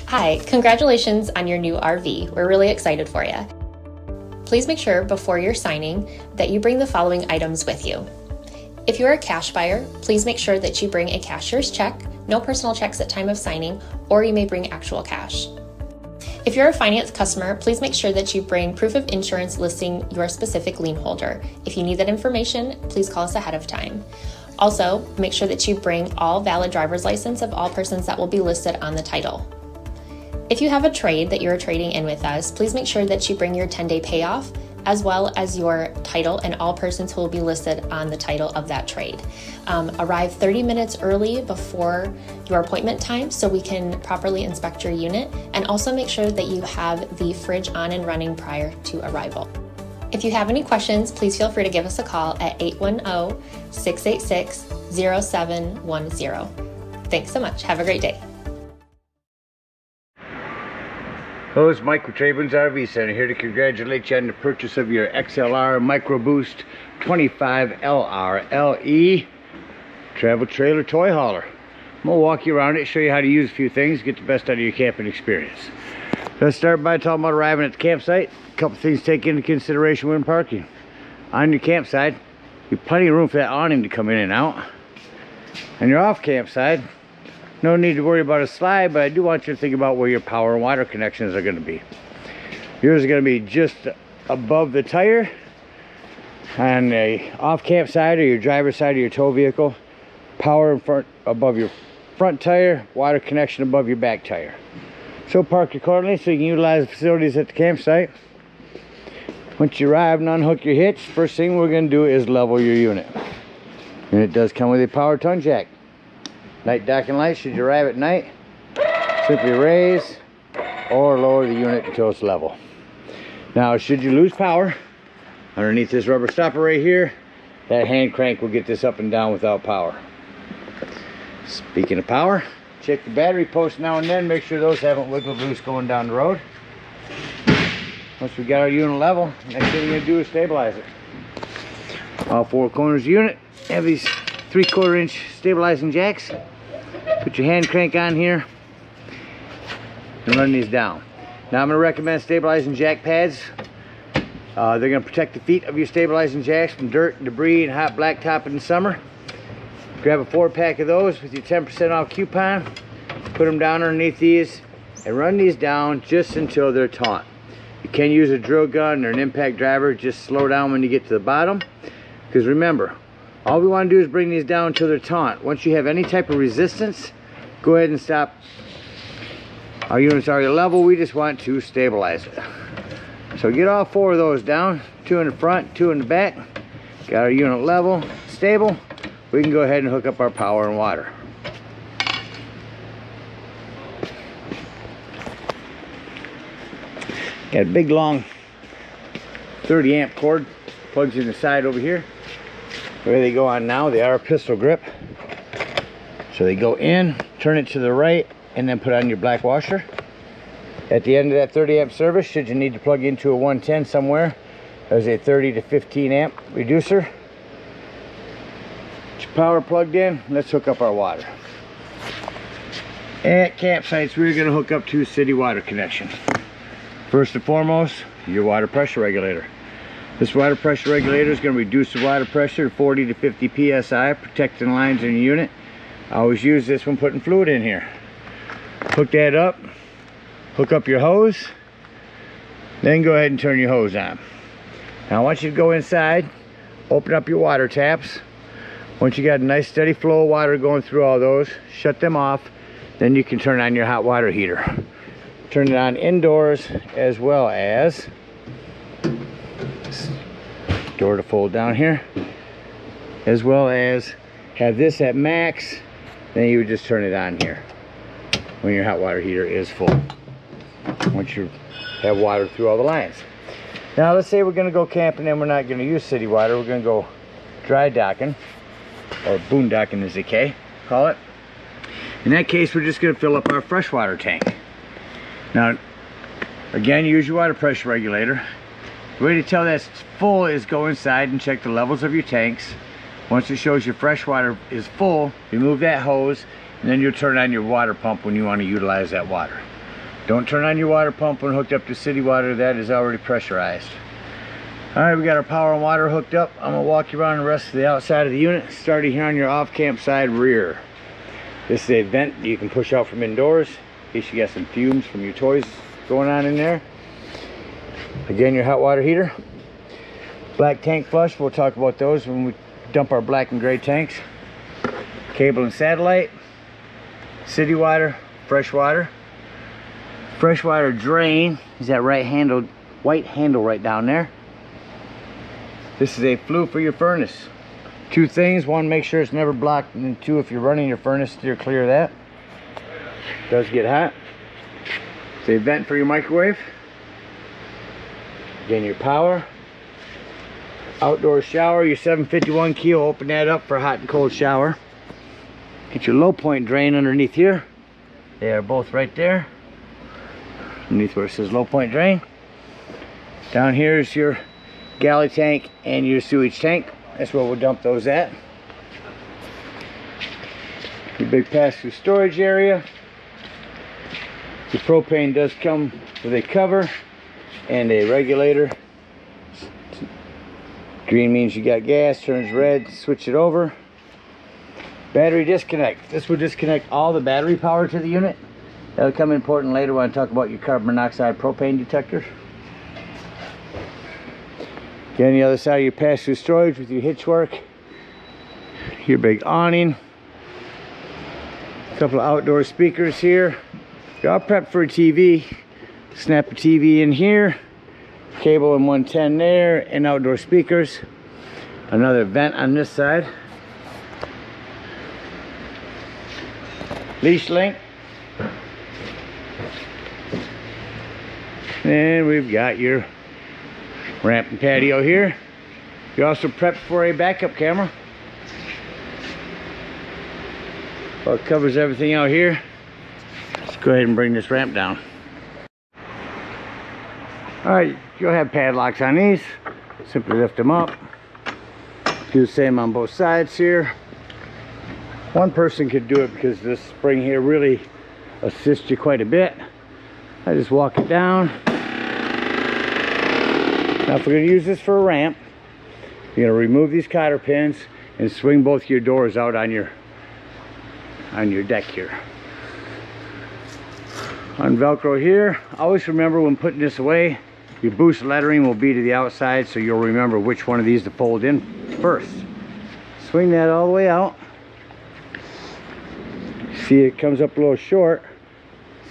Hi, congratulations on your new RV. We're really excited for you. Please make sure before you're signing that you bring the following items with you. If you're a cash buyer, please make sure that you bring a cashier's check, no personal checks at time of signing, or you may bring actual cash. If you're a finance customer, please make sure that you bring proof of insurance listing your specific lien holder. If you need that information, please call us ahead of time. Also, make sure that you bring all valid driver's license of all persons that will be listed on the title. If you have a trade that you're trading in with us, please make sure that you bring your 10-day payoff as well as your title and all persons who will be listed on the title of that trade. Arrive 30 minutes early before your appointment time so we can properly inspect your unit, and also make sure that you have the fridge on and running prior to arrival. If you have any questions, please feel free to give us a call at 810-686-0710. Thanks so much. Have a great day. Hello, it's Mike with TradeWinds RV Center, here to congratulate you on the purchase of your XLR Micro Boost 25 LRLE travel trailer toy hauler. I'm going to walk you around it, show you how to use a few things, get the best out of your camping experience. Let's start by talking about arriving at the campsite. A couple things to take into consideration when parking. On your campsite, you have plenty of room for that awning to come in and out. On your off campsite, no need to worry about a slide, but I do want you to think about where your power and water connections are going to be. Yours is going to be just above the tire on the off camp side or your driver's side of your tow vehicle. Power in front above your front tire, water connection above your back tire. So park accordingly so you can utilize the facilities at the campsite. Once you arrive and unhook your hitch, first thing we're going to do is level your unit. And it does come with a power tongue jack. Night docking light, should you arrive at night, simply raise or lower the unit until it's level. Now, should you lose power, underneath this rubber stopper right here, that hand crank will get this up and down without power. Speaking of power, check the battery post now and then, make sure those haven't wiggled loose going down the road. Once we got our unit level, next thing we're going to do is stabilize it. All four corners of the unit have these 3/4 inch stabilizing jacks. Put your hand crank on here and run these down. Now I'm going to recommend stabilizing jack pads. They're going to protect the feet of your stabilizing jacks from dirt, debris, and hot blacktop in the summer. Grab a 4-pack of those with your 10% off coupon. Put them down underneath these and run these down just until they're taut. You can use a drill gun or an impact driver. Just slow down when you get to the bottom, because remember, all we want to do is bring these down until they're taut. Once you have any type of resistance, go ahead and stop. Our unit's already level, we just want to stabilize it. So get all four of those down, 2 in the front, 2 in the back. Got our unit level, stable. We can go ahead and hook up our power and water. Got a big long 30 amp cord, plugs in the side over here. Where they go on now, they are a pistol grip. So they go in, turn it to the right, and then put on your black washer. At the end of that 30 amp service, should you need to plug into a 110 somewhere, there's a 30 to 15 amp reducer. Get your power plugged in, let's hook up our water. At campsites, we're going to hook up to city water connection. First and foremost, your water pressure regulator. This water pressure regulator is going to reduce the water pressure to 40 to 50 psi, protecting lines in your unit. I always use this when putting fluid in here. Hook that up, hook up your hose, then go ahead and turn your hose on. Now I want you to go inside, open up your water taps. Once you got a nice steady flow of water going through all those, shut them off, then you can turn on your hot water heater. Turn it on indoors as well as door to fold down here, as well as have this at max. Then you would just turn it on here when your hot water heater is full, once you have water through all the lines. Now let's say we're going to go camping and we're not going to use city water, we're going to go dry docking, or boondocking as they call it. In that case, we're just going to fill up our freshwater tank. Now again, use your water pressure regulator. The way to tell that it's full is go inside and check the levels of your tanks. Once it shows your fresh water is full, remove that hose, and then you'll turn on your water pump when you want to utilize that water. Don't turn on your water pump when hooked up to city water. That is already pressurized. Alright, we got our power and water hooked up. I'm going to walk you around the rest of the outside of the unit, starting here on your off-camp side rear. This is a vent you can push out from indoors in case you got some fumes from your toys going on in there. Again, your hot water heater. Black tank flush, we'll talk about those when we dump our black and gray tanks. Cable and satellite. City water, fresh water. Freshwater drain is that white handle right down there. This is a flue for your furnace. Two things: one, make sure it's never blocked, and two, if you're running your furnace, steer clear of that. It does get hot. It's a vent for your microwave. Again, your power. Outdoor shower, your 751 keel, open that up for hot and cold shower. Get your low point drain underneath here. They are both right there. Underneath where it says low point drain. Down here is your galley tank and your sewage tank. That's where we'll dump those at. Your big pass-through storage area. Your propane does come with a cover and a regulator. Green means you got gas, turns red, switch it over. Battery disconnect. This will disconnect all the battery power to the unit. That'll come important later when I talk about your carbon monoxide propane detector. Again, the other side of your pass-through storage with your hitch work, your big awning, a couple of outdoor speakers here. You're all prepped for a TV. Snap a TV in here, cable and 110 there, and outdoor speakers. Another vent on this side. Leash link. And we've got your ramp and patio here. You're also prepped for a backup camera. Well, it covers everything out here. Let's go ahead and bring this ramp down. Alright, you'll have padlocks on these. Simply lift them up. Do the same on both sides here. One person could do it because this spring here really assists you quite a bit. I just walk it down. Now if we're going to use this for a ramp, you're going to remove these cotter pins and swing both your doors out on your deck here. On Velcro here, always remember when putting this away, your Boost lettering will be to the outside, so you'll remember which one of these to fold in first. Swing that all the way out. See, it comes up a little short.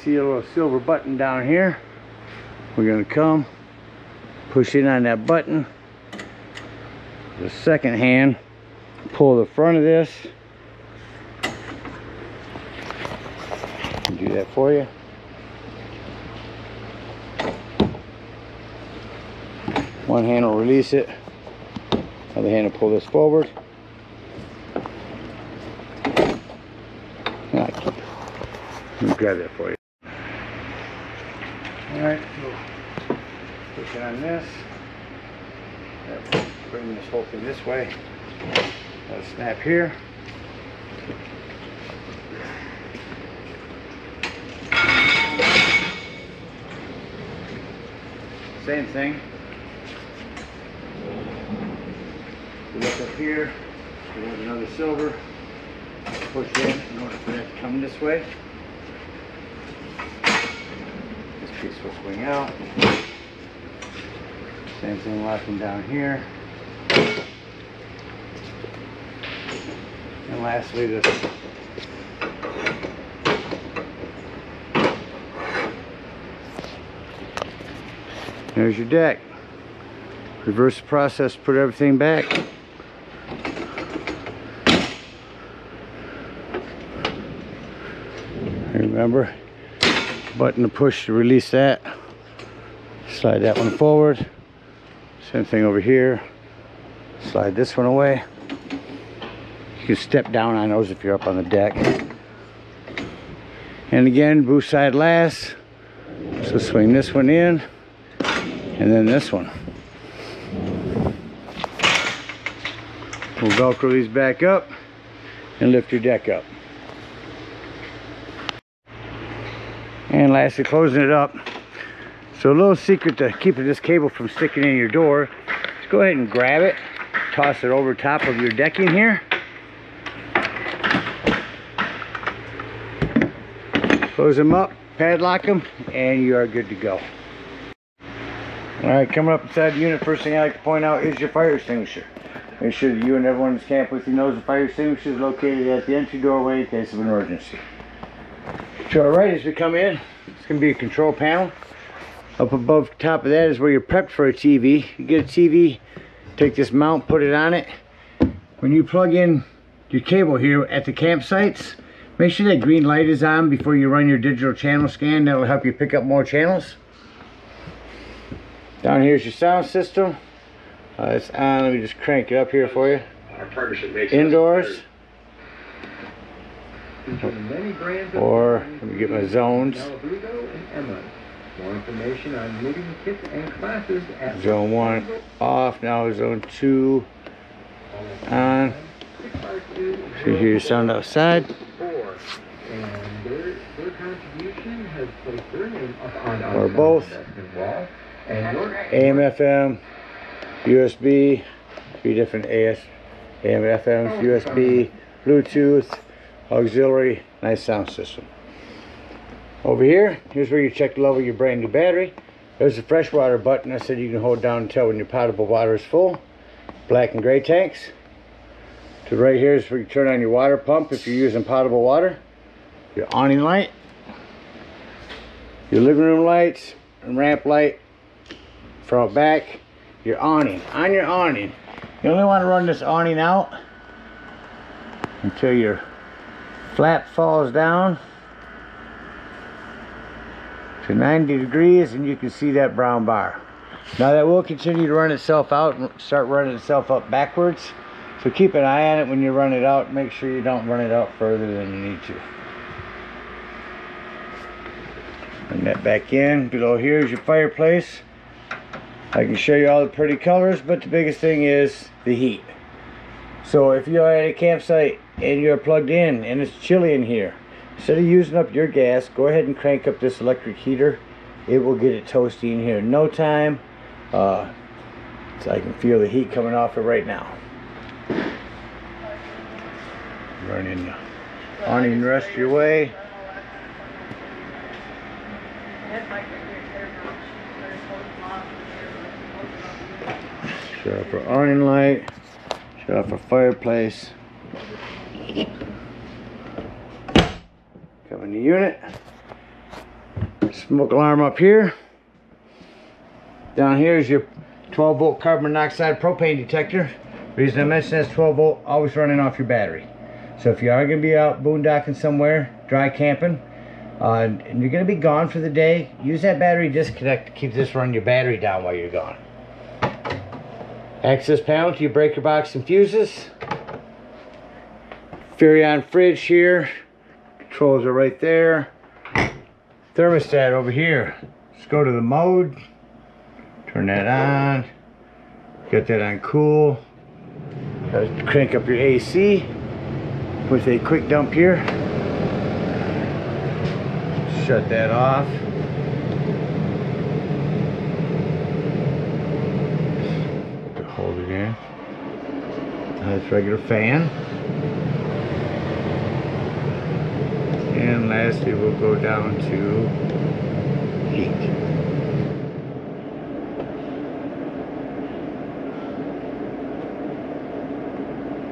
See a little silver button down here. We're going to come push in on that button. The second hand, pull the front of this. I'll do that for you. One hand will release it, other hand will pull this forward. Let me grab that for you. Alright, so push it on this. Bring this whole thing this way. I'll snap here. Same thing. You look up here, we have another silver. Push in order for that to come this way. This piece will swing out. Same thing locking down here. And lastly, this. There's your deck. Reverse the process, put everything back. Remember, button to push to release that. Slide that one forward. Same thing over here. Slide this one away. You can step down on those if you're up on the deck. And again, Boost side last. So swing this one in, and then this one. We'll Velcro these back up and lift your deck up. And lastly, closing it up. So a little secret to keeping this cable from sticking in your door, just go ahead and grab it, toss it over top of your decking here. Close them up, padlock them, and you are good to go. Alright, coming up inside the unit, first thing I like to point out is your fire extinguisher. Make sure that you and everyone in this camp with you knows the fire extinguisher is located at the entry doorway in case of an emergency. To our right as we come in, it's going to be a control panel. Up above the top of that is where you're prepped for a TV. You get a TV, take this mount, put it on it. When you plug in your cable here at the campsites, make sure that green light is on before you run your digital channel scan. That will help you pick up more channels. Down here is your sound system. It's on. Let me just crank it up here for you. Our partnership makes indoors. Or let me get my zones. More information on moving kits and classes at Zone 1 off. Now zone 2 on. So you hear your sound outside. And their contribution has placed their name up on or both. AM, FM, USB, 3 different AM, FMs, USB, Bluetooth, auxiliary, nice sound system. Over here, here's where you check the level of your brand new battery. There's the freshwater button. I said you can hold down and tell when your potable water is full. Black and gray tanks. To right here is where you turn on your water pump if you're using potable water. Your awning light. Your living room lights and ramp light. Front back. Your awning. On your awning, you only want to run this awning out until your flap falls down to 90 degrees and you can see that brown bar. Now that will continue to run itself out and start running itself up backwards, so keep an eye on it when you run it out. Make sure you don't run it out further than you need to. Bring that back in. Below here is your fireplace. I can show you all the pretty colors, but the biggest thing is the heat. So if you're at a campsite and you're plugged in and it's chilly in here, instead of using up your gas, go ahead and crank up this electric heater. It will get it toasty in here in no time. So I can feel the heat coming off it right now. Running the awning the rest of your way. Shut off our awning light. Shut off our fireplace. Come in the unit. Smoke alarm up here. Down here is your 12 volt carbon monoxide propane detector. The reason I mention that's 12 volt, always running off your battery. So if you are going to be out boondocking somewhere, dry camping, and you're going to be gone for the day, use that battery disconnect to keep this running your battery down while you're gone. Access panel to your breaker box and fuses. Furrion fridge here. Controls are right there. Thermostat over here. Let's go to the mode. Turn that on. Get that on cool. Crank up your AC with a quick dump here. Shut that off. Hold it in. That's regular fan. And lastly, we'll go down to heat.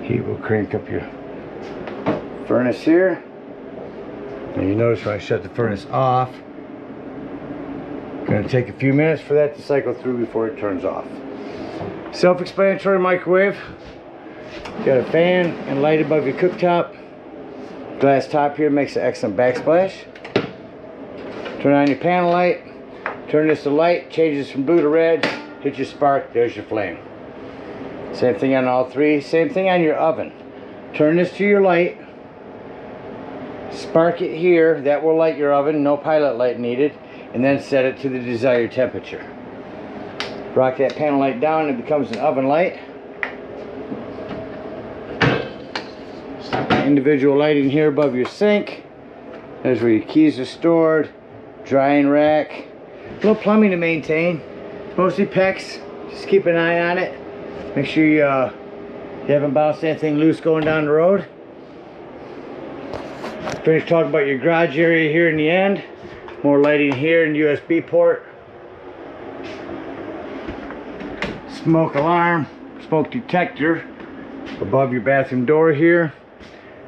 Heat will crank up your furnace here. And you notice when I shut the furnace off, it's going to take a few minutes for that to cycle through before it turns off. Self-explanatory microwave. Got a fan and light above your cooktop. Glass top here makes an excellent backsplash. Turn on your panel light. Turn this to light, changes from blue to red. Hit your spark, there's your flame. Same thing on all three. Same thing on your oven. Turn this to your light. Spark it here. That will light your oven. No pilot light needed. And then set it to the desired temperature. Rock that panel light down and it becomes an oven light. Individual lighting here above your sink. There's where your keys are stored. drying rack, a little plumbing to maintain. It's mostly PEX. Just keep an eye on it. Make sure you haven't bounced anything loose going down the road. Finished talking about your garage area here in the end. More lighting here and USB port. Smoke alarm, smoke detector above your bathroom door here.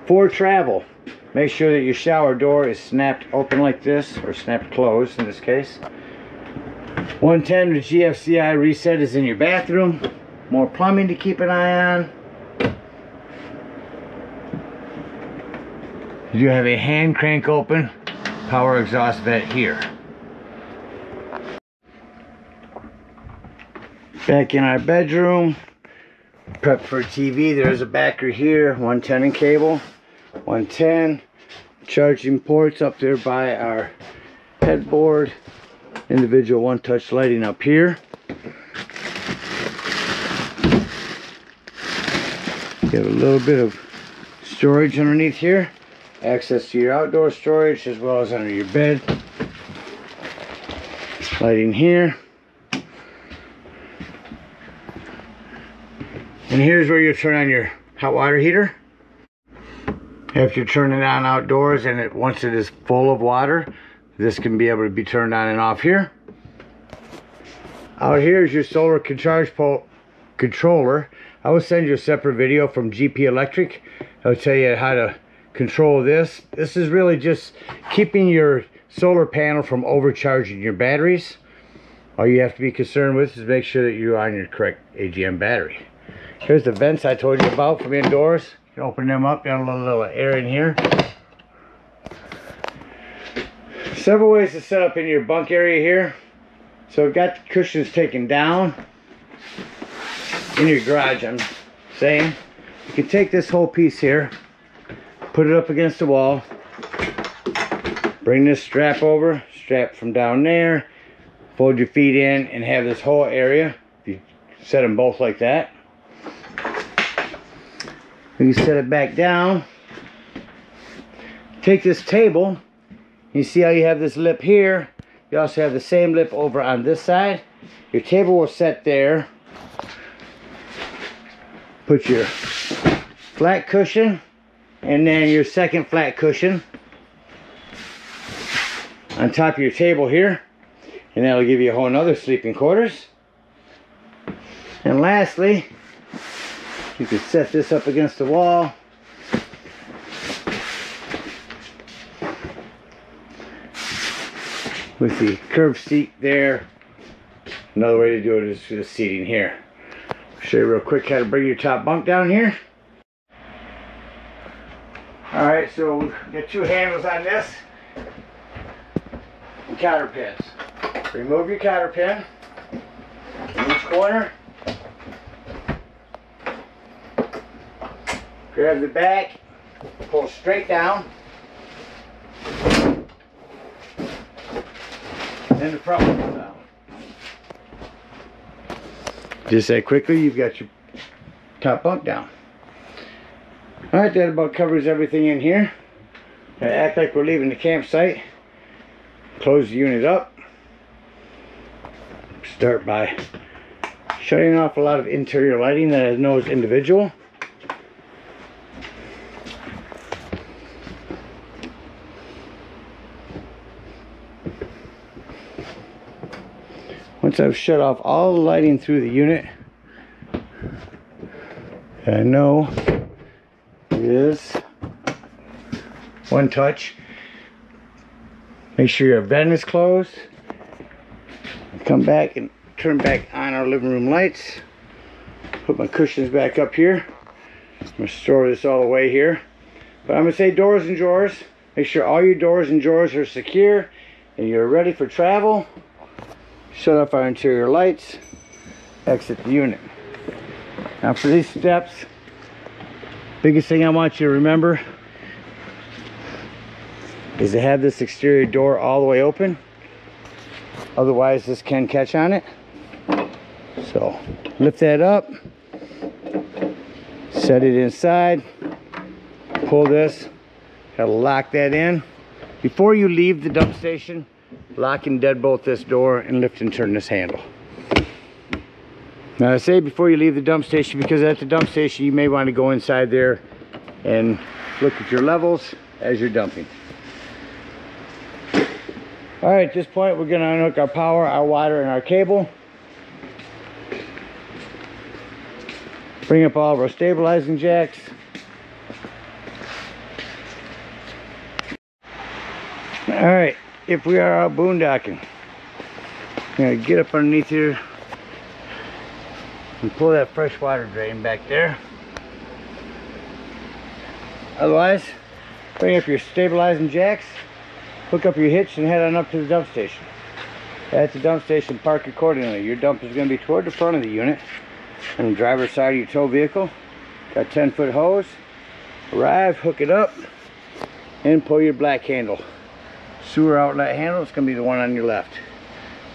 For travel, make sure that your shower door is snapped open like this, or snapped closed in this case. 110 with GFCI reset is in your bathroom. More plumbing to keep an eye on. You do have a hand crank open power exhaust vent here. Back in our bedroom, prep for TV. There's a backer here, 110 in cable, 110 charging ports up there by our headboard, individual one-touch lighting up here. You have a little bit of storage underneath here, access to your outdoor storage as well as under your bed. Lighting here. And here's where you turn on your hot water heater. If you're turning it on outdoors and once it is full of water, this can be able to be turned on and off here. Out here is your solar charge pole controller. I will send you a separate video from GP Electric. I'll tell you how to control this. This is really just keeping your solar panel from overcharging your batteries. All you have to be concerned with is make sure that you're on your correct AGM battery. Here's the vents I told you about from indoors. You can open them up, got a little air in here. Several ways to set up in your bunk area here. So I've got the cushions taken down in your garage, I'm saying. You can take this whole piece here, put it up against the wall, bring this strap over, strap from down there, fold your feet in and have this whole area. You set them both like that. You set it back down. Take this table. You see how you have this lip here. You also have the same lip over on this side. Your table will set there. Put your flat cushion and then your second flat cushion on top of your table here. And that'll give you a whole nother sleeping quarters. And lastly, you can set this up against the wall. With the curved seat there. Another way to do it is the seating here. I'll show you real quick how to bring your top bunk down here. Alright, so we've got two handles on this. And cotter pins. Remove your cotter pin in each corner. Grab the back, pull straight down. And the front one comes out. Just that quickly, you've got your top bunk down. Alright, that about covers everything in here. Gonna act like we're leaving the campsite. Close the unit up. Start by shutting off a lot of interior lighting that I know is individual. Once I've shut off all the lighting through the unit, I know is one touch. Make sure your vent is closed. Come back and turn back on our living room lights. Put my cushions back up here. I'm going to store this all the way here. But I'm going to say doors and drawers. Make sure all your doors and drawers are secure and you're ready for travel. Shut off our interior lights. Exit the unit. Now for these steps, biggest thing I want you to remember is to have this exterior door all the way open. Otherwise this can catch on it. So lift that up, set it inside, pull this, gotta lock that in. Before you leave the dump station, lock and deadbolt this door and lift and turn this handle. Now I say before you leave the dump station, because at the dump station you may want to go inside there and look at your levels as you're dumping. All right, at this point we're going to unhook our power, our water, and our cable. Bring up all of our stabilizing jacks. All right, if we are out boondocking, I'm going to get up underneath here and pull that fresh water drain back there. Otherwise, bring up your stabilizing jacks, hook up your hitch, and head on up to the dump station. At the dump station, park accordingly. Your dump is going to be toward the front of the unit on the driver's side of your tow vehicle. Got 10-foot hose. Arrive, hook it up, and pull your black handle. Sewer outlet handle is going to be the one on your left.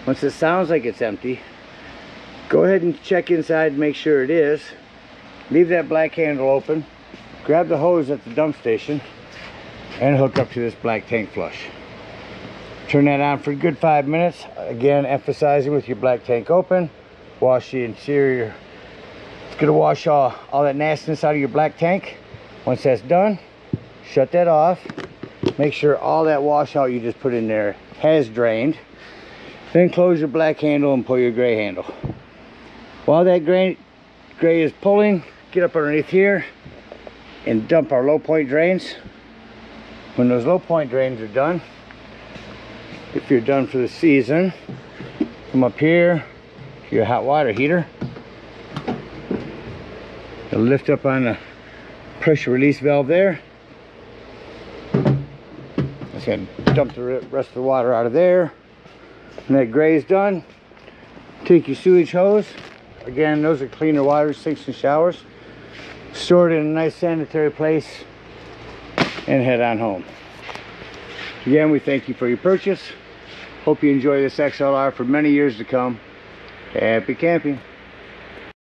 Once it sounds like it's empty, go ahead and check inside and make sure it is. Leave that black handle open. Grab the hose at the dump station and hook up to this black tank flush. Turn that on for a good 5 minutes. Again, emphasizing with your black tank open. Wash the interior. It's going to wash all that nastiness out of your black tank. Once that's done, shut that off. Make sure all that washout you just put in there has drained. Then close your black handle and pull your gray handle. While that gray is pulling, get up underneath here and dump our low point drains. When those low point drains are done, if you're done for the season, come up here to your hot water heater. You'll lift up on the pressure release valve there. It's going to dump the rest of the water out of there. When that gray is done, take your sewage hose. Again, those are cleaner water sinks and showers. Store it in a nice sanitary place and head on home. Again, we thank you for your purchase. Hope you enjoy this XLR for many years to come. Happy camping.